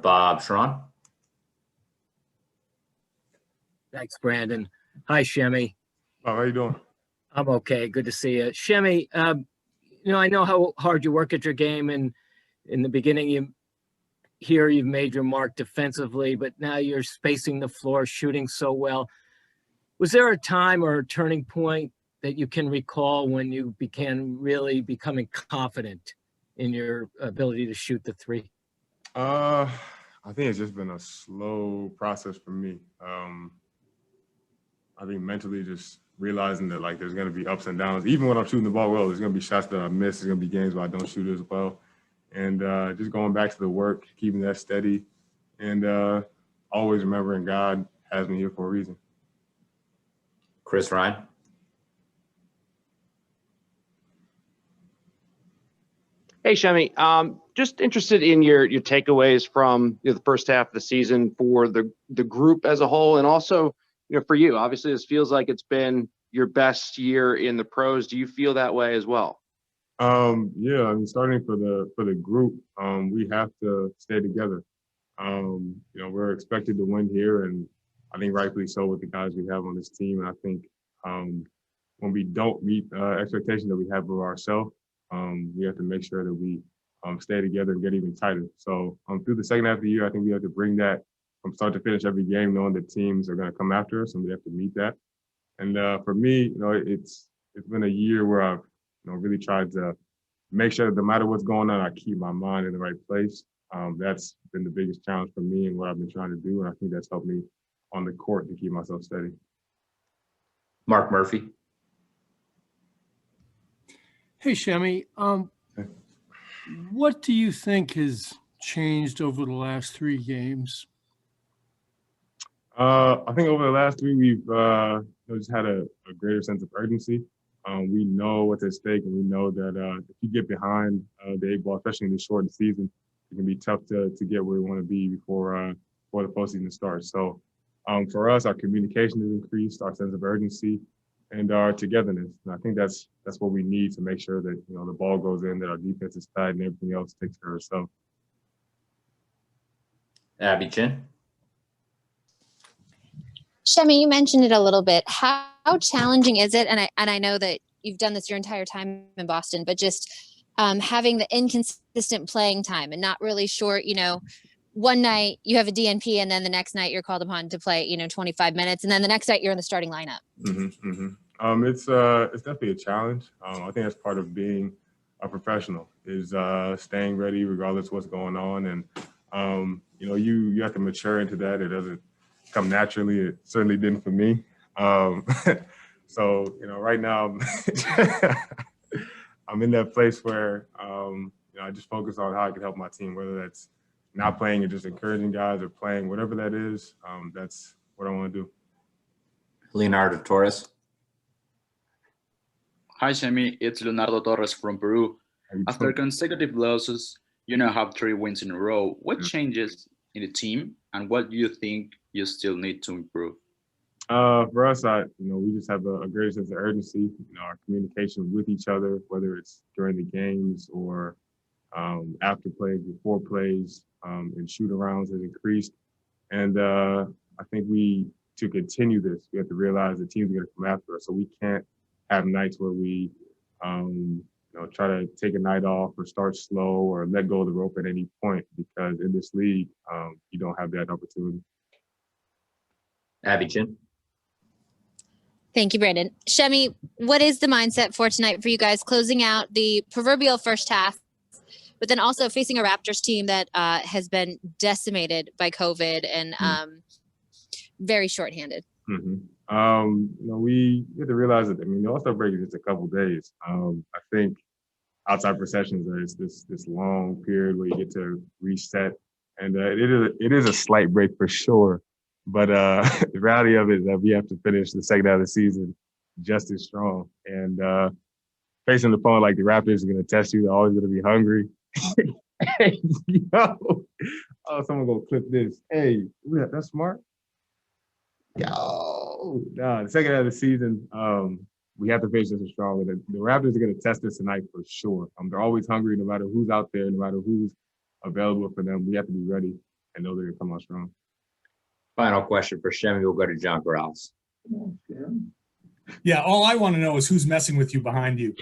Sharon. Thanks, Brandon. Hi, Shemi. How are you doing? I'm okay. Good to see you. Shemi, I know how hard you work at your game, and in the beginning, you've made your mark defensively, but now you're spacing the floor, shooting so well. Was there a time or a turning point that you can recall when you began really becoming confident in your ability to shoot the three? I think it's just been a slow process for me. I think mentally just realizing that there's going to be ups and downs. Even when I'm shooting the ball well, there's going to be shots that I miss. There's going to be games where I don't shoot as well. And just going back to the work, keeping that steady, and always remembering God has me here for a reason. Chris Ryan. Hey, Shemi, just interested in your takeaways from the first half of the season for the group as a whole, and also for you. Obviously, this feels like it's been your best year in the pros. Do you feel that way as well? Yeah, I mean, starting for the group, we have to stay together. We're expected to win here, and I think rightfully so with the guys we have on this team. And I think when we don't meet expectations that we have of ourselves, we have to make sure that we stay together and get even tighter. So through the second half of the year, I think we have to bring that from start to finish every game, knowing that teams are going to come after us, and we have to meet that. And for me, it's been a year where I've really tried to make sure that no matter what's going on, I keep my mind in the right place. That's been the biggest challenge for me and what I've been trying to do, and I think that's helped me on the court to keep myself steady. Mark Murphy. Hey, Shemi. What do you think has changed over the last three games? I think over the last three, we've just had a greater sense of urgency. We know what's at stake, and we know that if you get behind the eight ball, especially in the shortened season, it can be tough to get where we want to be before the postseason starts. So for us, our communication has increased, our sense of urgency, and our togetherness. And I think that's what we need to make sure that the ball goes in, that our defense is tight, and everything else takes care of itself. Abby Chin. Shemi, you mentioned it a little bit. How challenging is it? And I know that you've done this your entire time in Boston, but just having the inconsistent playing time and not really sure, one night you have a DNP and then the next night you're called upon to play, 25 minutes. And then the next night you're in the starting lineup. Mm-hmm, mm-hmm. It's definitely a challenge. I think that's part of being a professional is staying ready regardless of what's going on. And, you have to mature into that. It doesn't come naturally. It certainly didn't for me. So, right now I'm in that place where, I just focus on how I can help my team, whether that's not playing and just encouraging guys or playing, whatever that is. That's what I want to do. Leonardo Torres. Hi, Shemi. It's Leonardo Torres from Peru. After consecutive losses, have 3 wins in a row. What changes in the team, and what do you think you still need to improve? For us, we just have a greater sense of urgency. Our communication with each other, whether it's during the games or after plays, before plays, and shoot-arounds has increased. And I think to continue this, we have to realize the teams are going to come after us. So we can't have nights where we try to take a night off or start slow or let go of the rope at any point, because in this league, you don't have that opportunity. Abby Chin. Thank you, Brandon. Shemi, what is the mindset for tonight for you guys closing out the proverbial first half, but then also facing a Raptors team that has been decimated by COVID and very shorthanded? Mm-hmm. We have to realize that, the All-Star break is just a couple days. I think outside processions, there's this long period where you get to reset, and it is a slight break for sure. But the reality of it is that we have to finish the second half of the season just as strong. And facing the opponent like the Raptors are going to test you. They're always going to be hungry. Hey, someone go clip this. Hey, that's smart. The second half of the season, we have to finish this strong. The Raptors are going to test us tonight for sure. They're always hungry, no matter who's out there, no matter who's available for them. We have to be ready. know they're gonna come out strong. Final question for Shemi. We'll go to John Corrales. Yeah, all I want to know is who's messing with you behind you.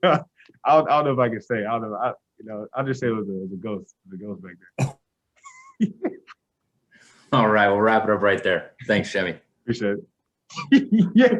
I don't know if I can say. I don't know. I'll just say it was the ghost back there. All right, we'll wrap it up right there. Thanks, Shemi. Appreciate it. Yeah.